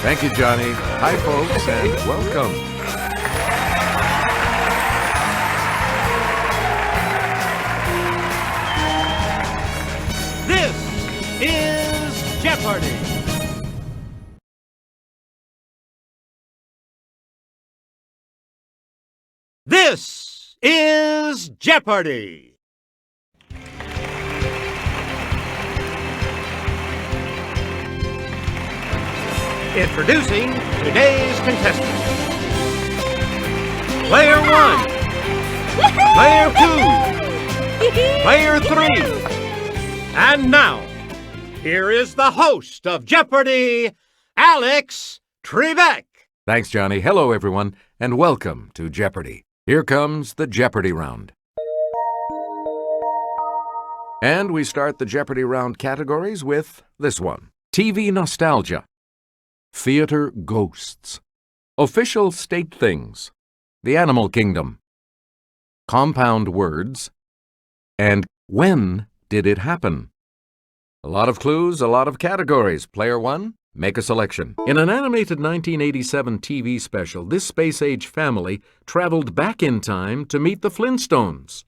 Thank you, Johnny. Hi, folks, and welcome. This is Jeopardy! This is Jeopardy! Introducing today's contestants. Player 1, Player 2, Player 3. And now, here is the host of Jeopardy, Alex Trebek. Thanks, Johnny. Hello, everyone, and welcome to Jeopardy. Here comes the Jeopardy round. And we start the Jeopardy round categories with this one. TV nostalgia. Theater ghosts. Official state things. The animal kingdom. Compound words. And when did it happen? A lot of clues, a lot of categories. Player 1, make a selection. In an animated 1987 TV special, this space-age family traveled back in time to meet the Flintstones.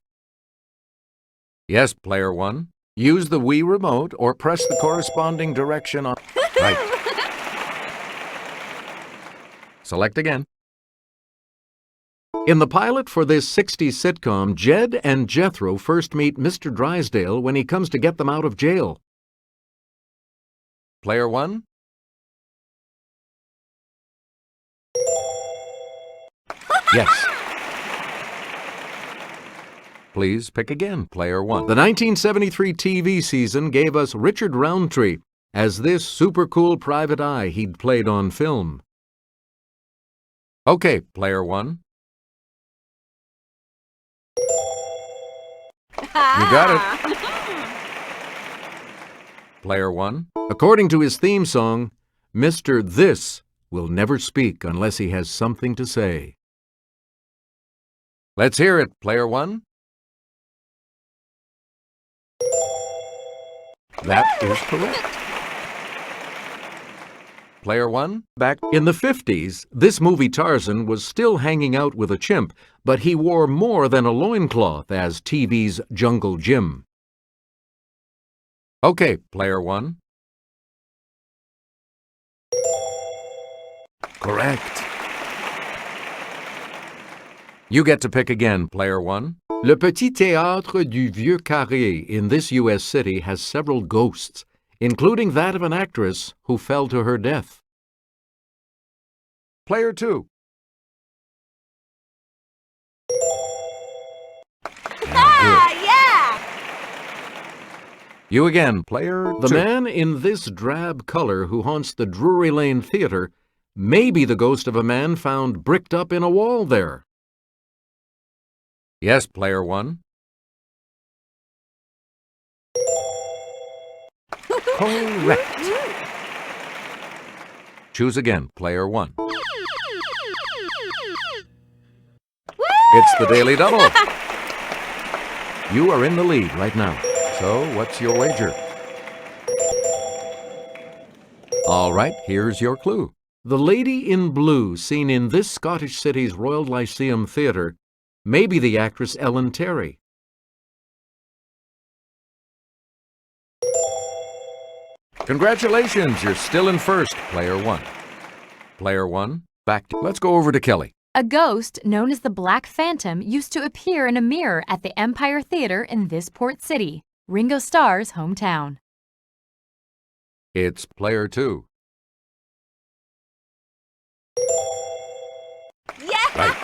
Yes, Player 1. Use the Wii remote or press the corresponding direction on... Right. Select again. In the pilot for this 60s sitcom, Jed and Jethro first meet Mr. Drysdale when he comes to get them out of jail. Player 1? Yes. Please pick again, Player 1. The 1973 TV season gave us Richard Roundtree as this super cool private eye he'd played on film. Okay, Player 1. You got it. Player 1. According to his theme song, Mr. This will never speak unless he has something to say. Let's hear it, Player 1. That is correct. Player 1, back in the 50s, this movie Tarzan was still hanging out with a chimp, but he wore more than a loincloth as TV's Jungle Jim. Okay, Player 1. Correct. You get to pick again, Player 1. Le Petit Théâtre du Vieux Carré in this U.S. city has several ghosts, including that of an actress who fell to her death. Player 2. Yeah! You again, Player 2. The man in this drab color who haunts the Drury Lane Theater may be the ghost of a man found bricked up in a wall there. Yes, Player 1. Correct. Choose again, Player 1. It's the Daily Double. You are in the lead right now. So, what's your wager? All right, here's your clue. The lady in blue seen in this Scottish city's Royal Lyceum Theatre may be the actress Ellen Terry. Congratulations, you're still in first, Player 1. Player 1, back to... Let's go over to Kelly. A ghost known as the Black Phantom used to appear in a mirror at the Empire Theater in this port city, Ringo Starr's hometown. It's Player 2. Yeah! Right.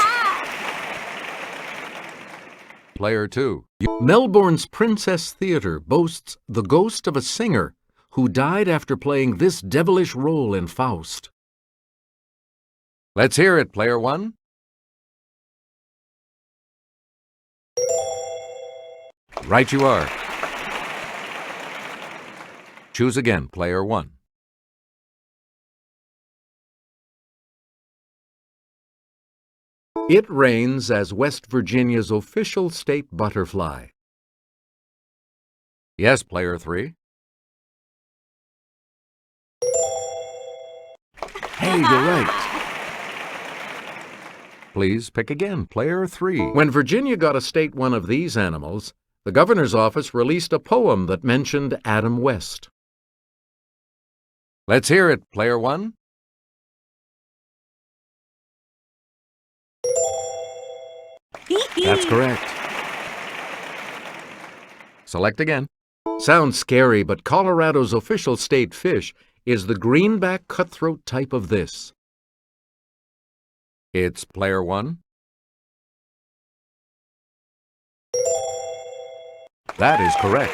Player 2. Melbourne's Princess Theatre boasts the ghost of a singer who died after playing this devilish role in Faust. Let's hear it, Player 1. Right you are. Choose again, Player 1. It reigns as West Virginia's official state butterfly. Yes, Player 3. Hey, you're right. Please pick again, player 3. When Virginia got a state one of these animals, the governor's office released a poem that mentioned Adam West. Let's hear it, player 1. That's correct. Select again. Sounds scary, but Colorado's official state fish is the greenback cutthroat type of this. It's player 1. That is correct.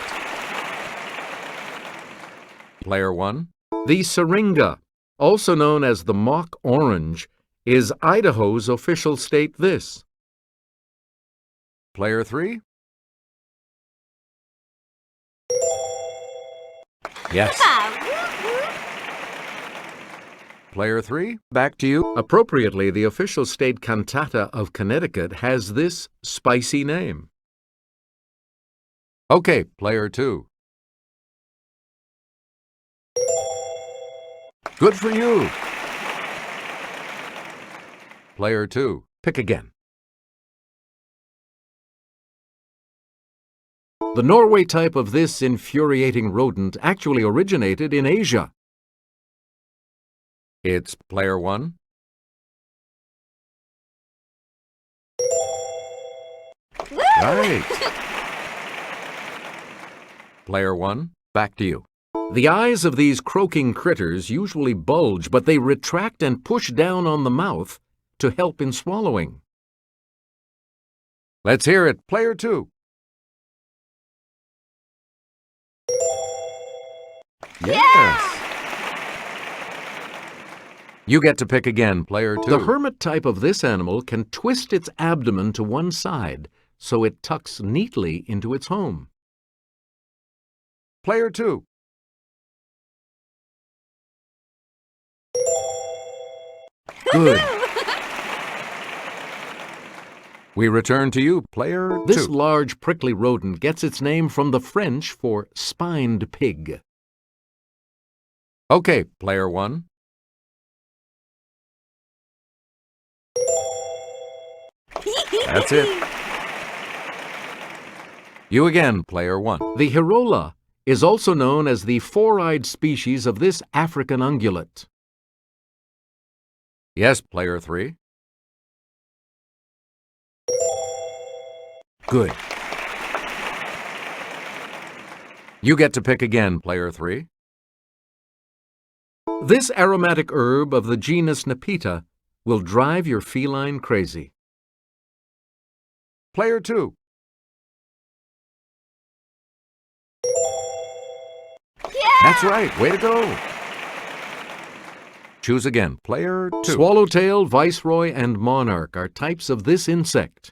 Player 1. The syringa, also known as the mock orange, is Idaho's official state this. Player 3. Yes. Player 3, back to you. Appropriately, the official state cantata of Connecticut has this spicy name. Okay, player 2. Good for you. Player 2, pick again. The Norway type of this infuriating rodent actually originated in Asia. It's player 1. Right. Player 1, back to you. The eyes of these croaking critters usually bulge, but they retract and push down on the mouth to help in swallowing. Let's hear it, player 2. Yes. You get to pick again, player 2. The hermit type of this animal can twist its abdomen to one side so it tucks neatly into its home. Player 2. Good. We return to you, player 2. This large prickly rodent gets its name from the French for spined pig. Okay, player 1. That's it. You again, player 1. The hirola is also known as the four-eyed species of this African ungulate. Yes, player 3. Good. You get to pick again, player 3. This aromatic herb of the genus Nepeta will drive your feline crazy. Player 2. That's right. Way to go. Choose again. Player 2. Swallowtail, viceroy, and monarch are types of this insect.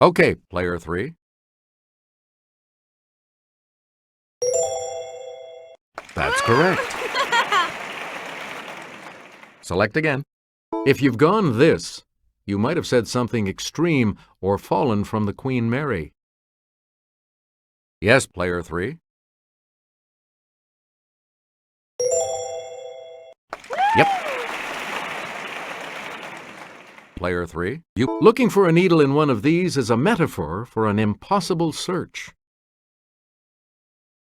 Okay, player 3. That's correct. Select again. If you've gone this, you might have said something extreme or fallen from the Queen Mary. Yes, player 3. Yep. Player 3. Looking for a needle in one of these is a metaphor for an impossible search.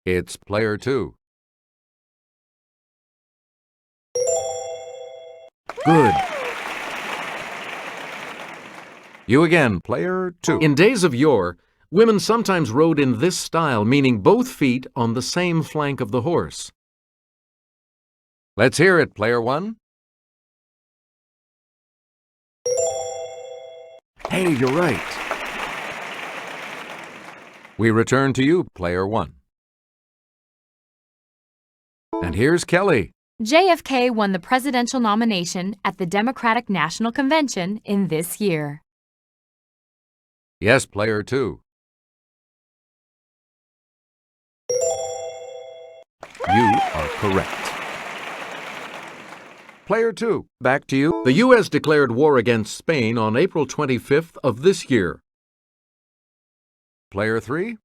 It's player 2. Good. You again, player 2. In days of yore, women sometimes rode in this style, meaning both feet on the same flank of the horse. Let's hear it, player 1. Hey, you're right. We return to you, player 1. And here's Kelly. JFK won the presidential nomination at the Democratic National Convention in this year. Yes, player 2. You are correct. Player 2, back to you. The U.S. declared war against Spain on April 25th of this year. Player 3.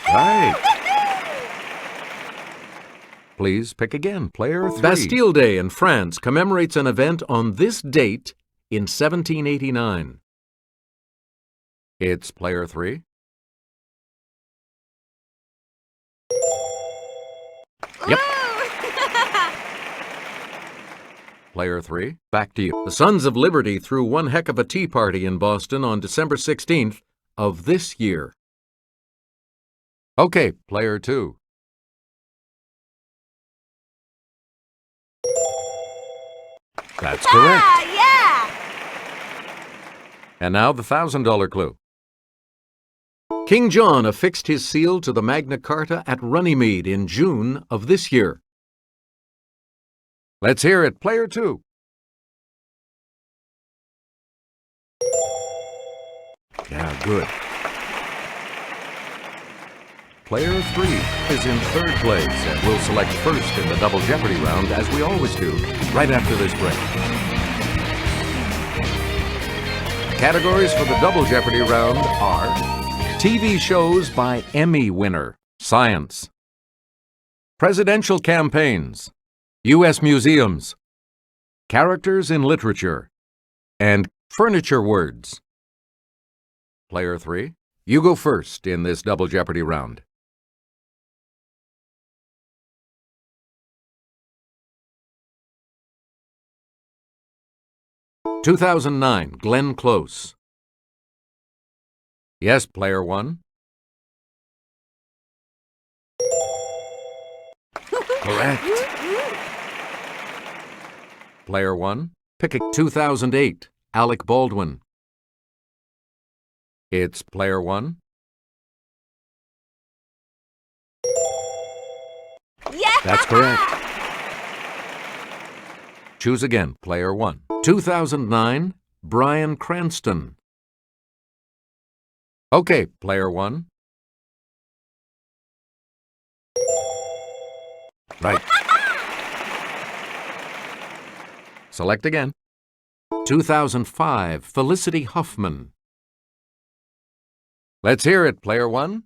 Right. Please pick again. Player 3. Bastille Day in France commemorates an event on this date in 1789. It's player 3. Yep. Player 3, back to you. The Sons of Liberty threw one heck of a tea party in Boston on December 16th of this year. Okay, player 2. That's correct. Yeah! And now the $1,000 clue. King John affixed his seal to the Magna Carta at Runnymede in June of this year. Let's hear it. Player 2. Yeah, good. Player 3 is in third place and will select first in the Double Jeopardy round, as we always do, right after this break. Categories for the Double Jeopardy round are TV shows by Emmy winner, science; presidential campaigns; U.S. museums; characters in literature; and furniture words. Player 3, you go first in this Double Jeopardy round. (2009) Glenn Close. Yes, player 1. Correct. Player 1, pick a 2008 Alec Baldwin. It's player 1. Yeah! That's correct. Choose again, player 1. 2009 Bryan Cranston. Okay, player 1. Right. Select again. 2005 Felicity Huffman. Let's hear it, player 1.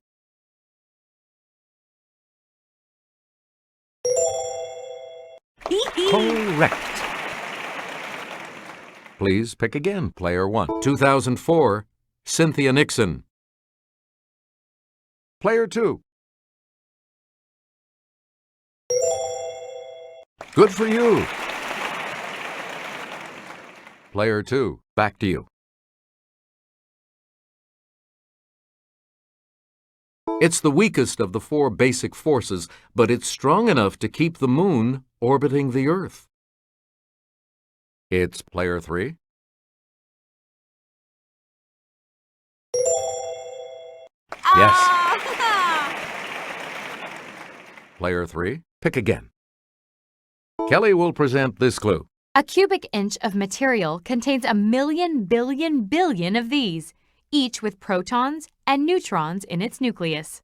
Correct. Please pick again, player 1. 2004 Cynthia Nixon. Player 2. Good for you. Player 2, back to you. It's the weakest of the 4 basic forces, but it's strong enough to keep the moon orbiting the Earth. It's player 3. Yes. Player 3, pick again. Kelly will present this clue. A cubic inch of material contains 1,000,000 billion billion of these, each with protons and neutrons in its nucleus.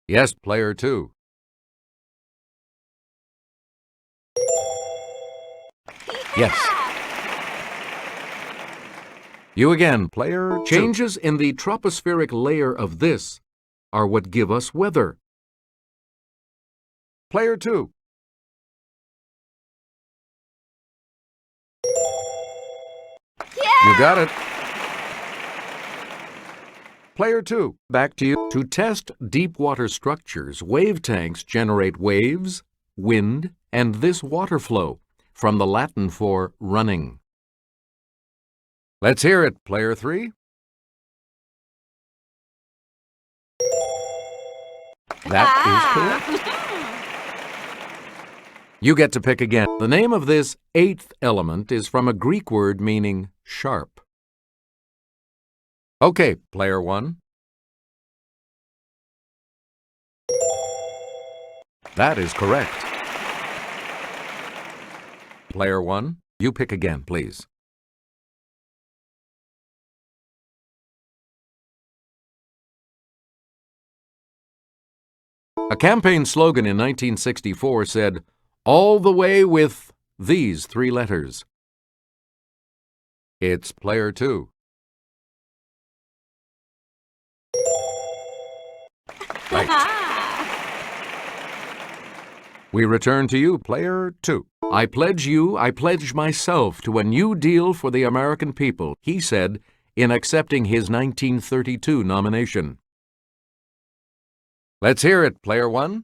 Yes, player 2. Yes. You again, player 2. Changes in the tropospheric layer of this are what give us weather. Player 2. You got it. Player 2, back to you. To test deep water structures, wave tanks generate waves, wind, and this water flow, from the Latin for running. Let's hear it, player 3. That is correct. You get to pick again. The name of this 8th element is from a Greek word meaning sharp. Okay, player 1. That is correct. Player 1, you pick again, please. A campaign slogan in 1964 said, "All the way with these 3 letters." It's player 2. Right. We return to you, player 2. I pledge myself to a new deal for the American people, he said in accepting his 1932 nomination. Let's hear it, player 1.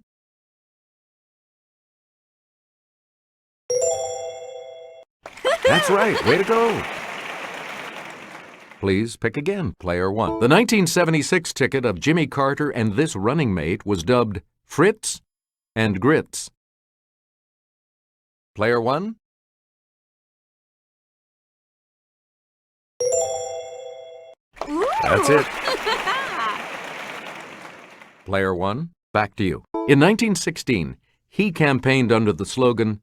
That's right, way to go. Please pick again, player 1. The 1976 ticket of Jimmy Carter and this running mate was dubbed Fritz and Grits. Player 1. That's it. Player 1, back to you. In 1916, he campaigned under the slogan,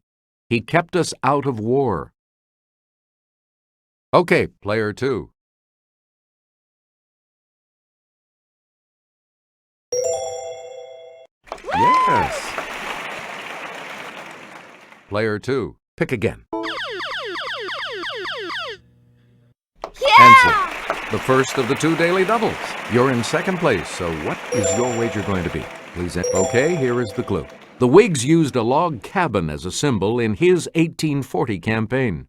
"He kept us out of war." Okay, player 2. Yes. Player 2, pick again. Answer. The first of the 2 daily doubles. You're in second place, so what is your wager going to be? Please enter. Okay, here is the clue. The Whigs used a log cabin as a symbol in his 1840 campaign.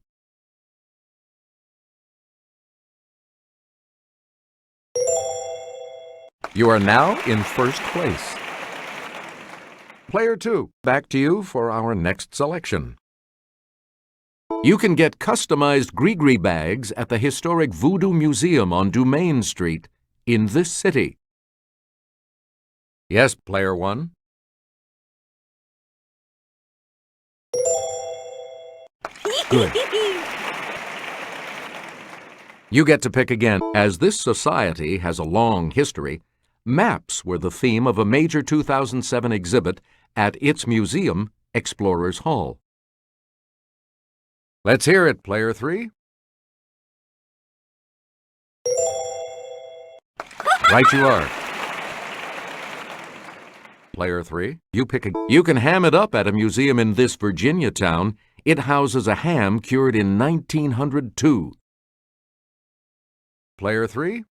You are now in first place. Player 2, back to you for our next selection. You can get customized Gree-Gree bags at the historic Voodoo Museum on Dumaine Street in this city. Yes, player 1. Good. You get to pick again. As this society has a long history, maps were the theme of a major 2007 exhibit at its museum, Explorers Hall. Let's hear it, player 3. Right you are. Player 3, you can ham it up at a museum in this Virginia town. It houses a ham cured in 1902. Player 3.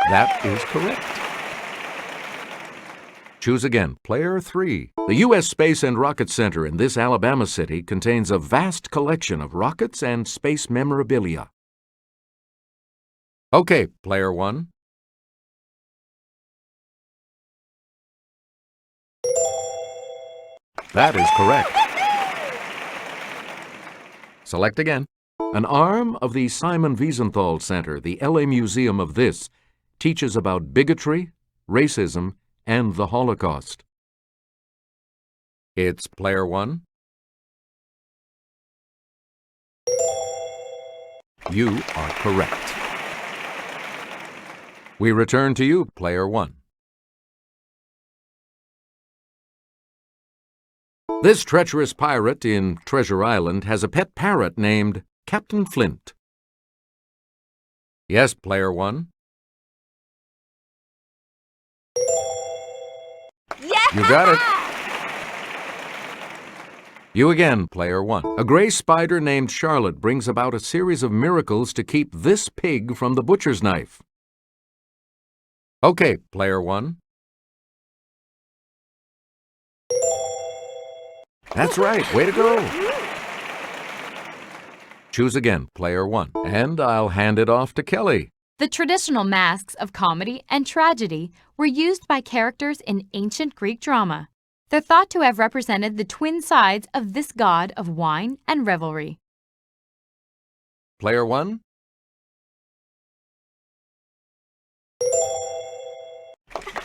That is correct. Choose again, player 3. The U.S. Space and Rocket Center in this Alabama city contains a vast collection of rockets and space memorabilia. Okay, player 1. That is correct. Select again. An arm of the Simon Wiesenthal Center, the L.A. Museum of this, teaches about bigotry, racism, and the Holocaust. It's player 1. You are correct. We return to you, player 1. This treacherous pirate in Treasure Island has a pet parrot named Captain Flint. Yes, player 1. Yeah! You got it. You again, player 1. A gray spider named Charlotte brings about a series of miracles to keep this pig from the butcher's knife. Okay, player 1. That's right, way to go. Choose again, player 1. And I'll hand it off to Kelly. The traditional masks of comedy and tragedy were used by characters in ancient Greek drama. They're thought to have represented the twin sides of this god of wine and revelry. Player 1.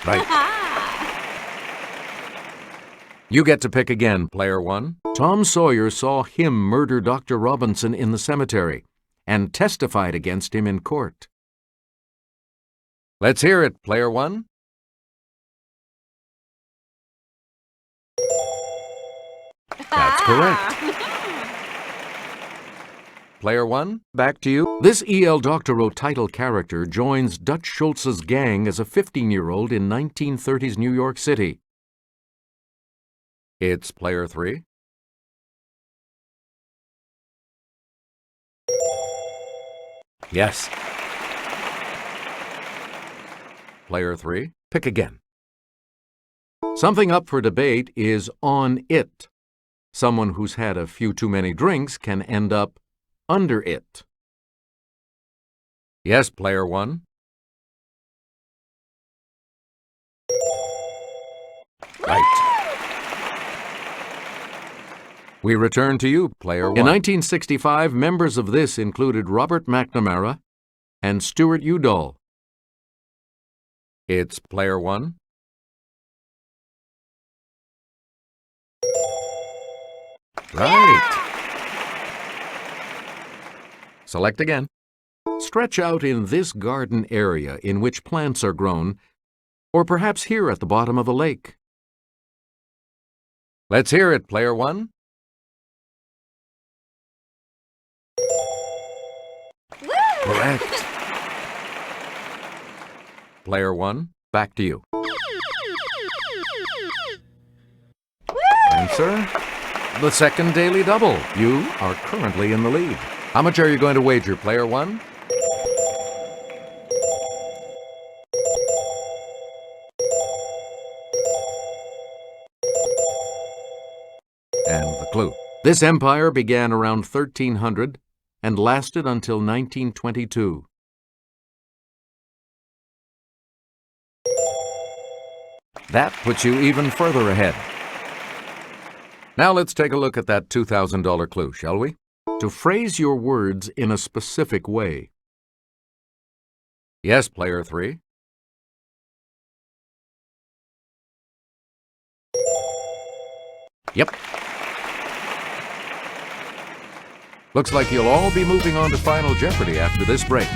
Right. You get to pick again, player 1. Tom Sawyer saw him murder Dr. Robinson in the cemetery and testified against him in court. Let's hear it, player 1. That's correct. Player 1, back to you. This E.L. Doctorow title character joins Dutch Schultz's gang as a 15-year-old in 1930s New York City. It's player 3. Yes. Player 3, pick again. Something up for debate is on it. Someone who's had a few too many drinks can end up under it. Yes, player 1. Right. We return to you, player 1. In 1965, members of this included Robert McNamara and Stuart Udall. It's player 1. Right. Select again. Stretch out in this garden area in which plants are grown, or perhaps here at the bottom of a lake. Let's hear it, player 1. Correct. Player 1, back to you. Answer? The second daily double. You are currently in the lead. How much are you going to wager, player 1? And the clue. This empire began around 1300 and lasted until 1922. That puts you even further ahead. Now let's take a look at that $2,000 clue, shall we? To phrase your words in a specific way. Yes, player 3. Yep. Looks like you'll all be moving on to Final Jeopardy after this break.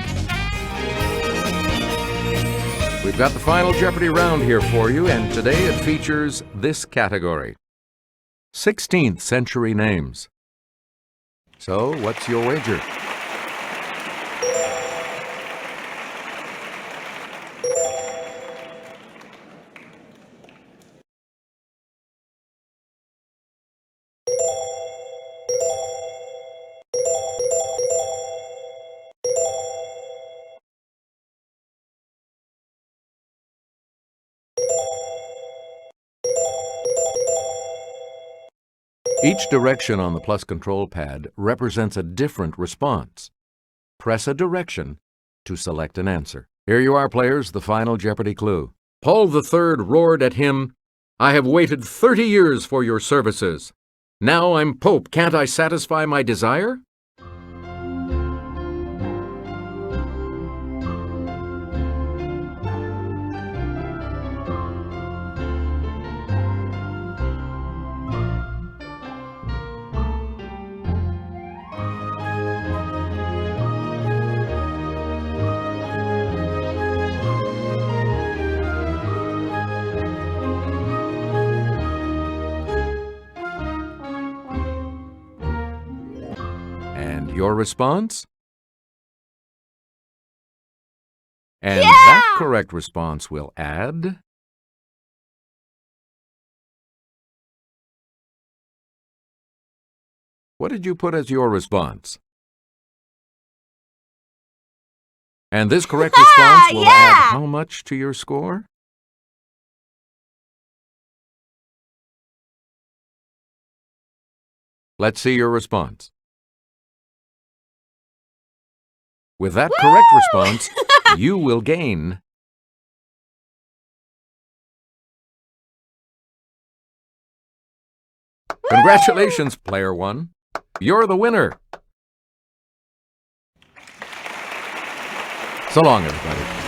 We've got the Final Jeopardy round here for you, and today it features this category: 16th century names. So, what's your wager? Each direction on the plus control pad represents a different response. Press a direction to select an answer. Here you are, players, the Final Jeopardy clue. Paul III roared at him, "I have waited 30 years for your services. Now I'm Pope, can't I satisfy my desire?" And your response? And that correct response will add... What did you put as your response? And this correct response will add how much to your score? Let's see your response. With that correct response, you will gain Congratulations, player 1. You're the winner. So long, everybody.